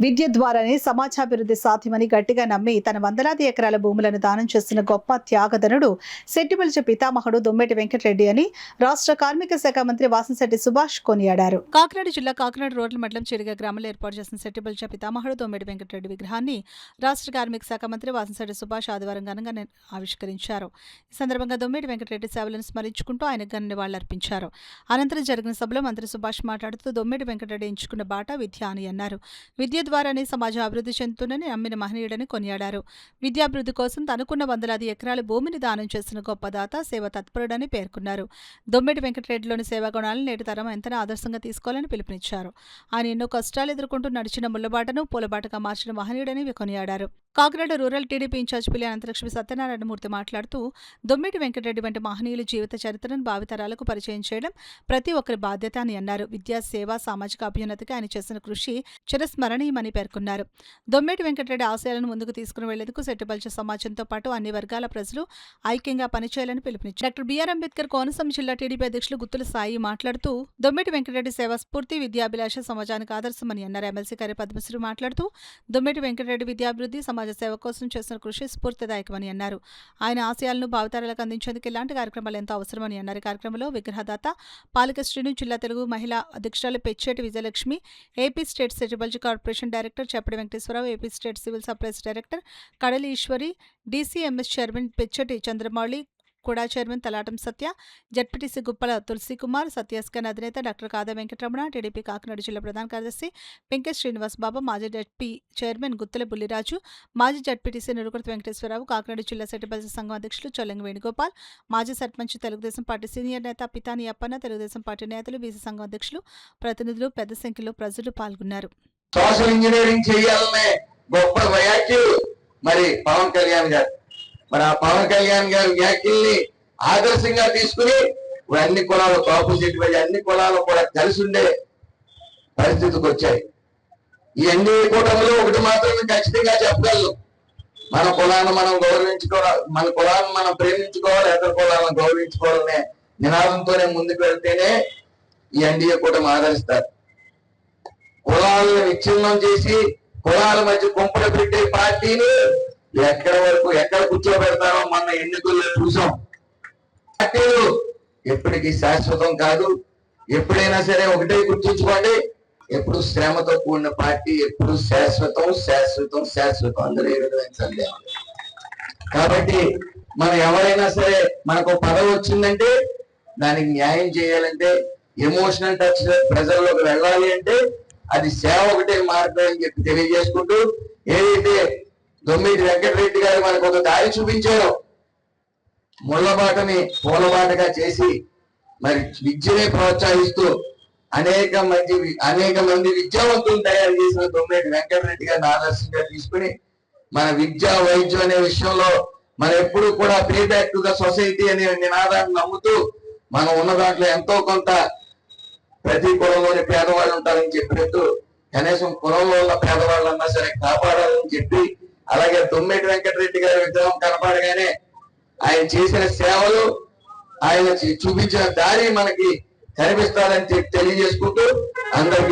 విద్య ద్వారానే సమాజాభివృద్ధి సాధ్యమని గట్టిగా నమ్మి తన వందలాది ఎకరాల భూములను దానం చేస్తున్న గొప్ప త్యాగధనుడు సెట్టిబల్జ పితామహుడు దొమ్మెటి వెంకటరెడ్డి అని రాష్ట్ర కార్మిక శాఖ మంత్రి వాసంశెట్టి సుభాష్ కొనియాడారు. కాకినాడ జిల్లా కాకినాడ రోడ్ల మండలం చిరిగ గ్రామంలో ఏర్పాటు చేసిన సెట్టిబల్జ పితామహుడు దొమ్మెటి వెంకటరెడ్డి విగ్రహాన్ని రాష్ట్ర కార్మిక శాఖ మంత్రి వాసంశెట్టి సుభాష్ ఆదివారం ఘనంగా ఆవిష్కరించారు. ఈ సందర్భంగా దొమ్మెటి వెంకటరెడ్డి సేవలను స్మరించుకుంటూ ఆయన ఘన నివాళులర్పించారు. అనంతరం జరిగిన సభలో మంత్రి సుభాష్ మాట్లాడుతూ దొమ్మెటి వెంకటరెడ్డి ఎంచుకున్న బాట విద్య అని అన్నారు. విద్య ద్వారానే సమాజం అభివృద్ధి చెందుతుందని నమ్మిన మహనీయుడని కొనియాడారు. విద్యాభివృద్ధి కోసం తనకున్న వందలాది ఎకరాల భూమిని దానం చేసిన గొప్ప దాత, సేవ తత్పరుడని పేర్కొన్నారు. దొమ్మెటి వెంకటరెడ్డిలోని సేవా గుణాలను నేటి తరం ఎంతనే ఆదర్శంగా తీసుకోవాలని పిలుపునిచ్చారు. ఆయన ఎన్నో కష్టాలు ఎదుర్కొంటూ నడిచిన ముళ్లబాటను పూలబాటగా మార్చిన మహనీయుడని కొనియాడారు. కాకినాడ రూరల్ టీడీపీ ఇన్ఛార్జ్ పిల్లి అనంతలక్ష్మి సత్యనారాయణమూర్తి మాట్లాడుతూ దొమ్మెటి వెంకటరెడ్డి వంటి మహనీయుల జీవిత చరిత్రను భావితరాలకు పరిచయం చేయడం ప్రతి ఒక్కరి బాధ్యత అని అన్నారు. విద్యా, సేవ, సామాజిక అభ్యున్నతికి ఆయన చేసిన కృషి చిరస్మరణీయమని పేర్కొన్నారు. దొమ్మెటి వెంకటరెడ్డి ఆశయాలను ముందుకు తీసుకుని వెళ్లేందుకు సెట్టిబల్జ సమాజంతో పాటు అన్ని వర్గాల ప్రజలు ఐక్యంగా పనిచేయాలని పిలుపునిచ్చారు. డాక్టర్ బిఆర్ అంబేద్కర్ కోనసీమ జిల్లా టీడీపీ అధ్యక్షులు గుత్తుల సాయి మాట్లాడుతూ దొమ్మెటి వెంకటరెడ్డి సేవా స్ఫూర్తి, విద్యాభిలాష సమాజానికి ఆదర్శమని అన్నారు. ఎమ్మెల్సీ కార్య పద్మశ్రీ మాట్లాడుతూ దొమ్మెటి వెంకటరెడ్డి విద్యాభివృద్ధి, సమాజ సేవ కోసం చేసిన కృషి స్ఫూర్తిదాయకమని అన్నారు. ఆయన ఆశయాలను భావితరాలకు అందించేందుకు ఇలాంటి కార్యక్రమాలు ఎంతో అవసరమని అన్నారు. కార్యక్రమంలో విగ్రహదాత పాలిక శ్రీను, జిల్లా తెలుగు మహిళా అధ్యక్షురాలు Pechheti Vijayalakshmi, AP state Settibalija corporation director Cheppadi Venkateswararao, AP state civil supplies director Kadali Eswari, DCMS chairman Pechheti Chandramouli, KUDA chairman Talatam Satya, ZPTC Guppala Tulasikumar, సత్యస్కన్ అధినేత డాక్టర్ కాదా వెంకటరమణ, టీడీపీ కాకినాడ జిల్లా ప్రధాన కార్యదర్శి వెంకట శ్రీనివాస్ బాబా, మాజీ జడ్పీ చైర్మన్ గుత్తల బుల్లిరాజు, మాజీ జడ్పీటీసీ నురుకుర్తి వెంకటేశ్వరరావు, కాకినాడ జిల్లా సెట్టిబల్జ సంఘం అధ్యక్షులు చొల్లంగి వేణుగోపాల్, మాజీ సర్పంచ్ తెలుగుదేశం పార్టీ సీనియర్ నేత పితాని అప్పన్న, తెలుగుదేశం పార్టీ నేతలు, బీసీ సంఘం అధ్యక్షులు, ప్రతినిధులు పెద్ద సంఖ్యలో ప్రజలు పాల్గొన్నారు. సోషల్ ఇంజనీరింగ్ చేయాలనే గొప్ప వ్యాఖ్యలు మరి పవన్ కళ్యాణ్ గారు, మరి ఆ పవన్ కళ్యాణ్ గారి వ్యాఖ్యల్ని ఆదర్శంగా తీసుకుని అన్ని కులాలు, ఆపోజిట్ అన్ని కులాలు కూడా కలిసి ఉండే పరిస్థితికి వచ్చాయి. ఈ ఎన్డీఏ కూటమిలో ఒకటి మాత్రమే ఖచ్చితంగా చెప్పగలను, మన కులాన్ని మనం గౌరవించుకోవాలి, మన కులాన్ని మనం ప్రేమించుకోవాలి, ఇతర కులాలను గౌరవించుకోవాలనే నినాదంతోనే ముందుకు వెళ్తేనే ఈ ఎన్డీఏ కూటమి ఆదరిస్తారు. కులాలను విచ్ఛిన్నం చేసి కులాల మధ్య కుంపడ పెట్టే పార్టీని ఎక్కడ కూర్చోబెడతారో మన ఎన్నికల్లో చూసాం. పార్టీలు ఎప్పటికీ శాశ్వతం కాదు. ఎప్పుడైనా సరే ఒకటే గుర్తుంచుకోండి, ఎప్పుడు శ్రమతో కూడిన పార్టీ ఎప్పుడు శాశ్వతం శాశ్వతం శాశ్వతం అందరూ ఏ విధమైన సందేహం. కాబట్టి మనం ఎవరైనా సరే మనకు పదవి వచ్చిందంటే దానికి న్యాయం చేయాలంటే, ఎమోషనల్ టచ్ ప్రజల్లోకి వెళ్ళాలి అంటే అది సేవ ఒకటే మార్గం అని చెప్పి తెలియజేసుకుంటూ, ఏదైతే దొమ్మెటి వెంకటరెడ్డి గారు మనకు ఒక దారి చూపించారో, ముళ్ళబాటని పూలబాటగా చేసి మరి విద్యనే ప్రోత్సహిస్తూ అనేక మంది విద్యావంతులను తయారు చేసిన దొమ్మెటి వెంకటరెడ్డి గారిని ఆదర్శంగా తీసుకుని మన విద్య, వైద్యం అనే విషయంలో మనం ఎప్పుడు కూడా pay back to the society అనే నినాదాన్ని నమ్ముతూ మనం ఉన్న దాంట్లో ఎంతో కొంత ప్రతి కులంలోని పేదవాళ్ళు ఉంటారని చెప్పినట్టు కనీసం కులంలో ఉన్న పేదవాళ్ళన్నా సరే కాపాడాలని చెప్పి, అలాగే దొమ్మెటి వెంకటరెడ్డి గారి విగ్రహం కనపడగానే ఆయన చేసిన సేవలు, ఆయన చూపించిన దారి మనకి కనిపిస్తారని తెలియజేసుకుంటూ అందరికీ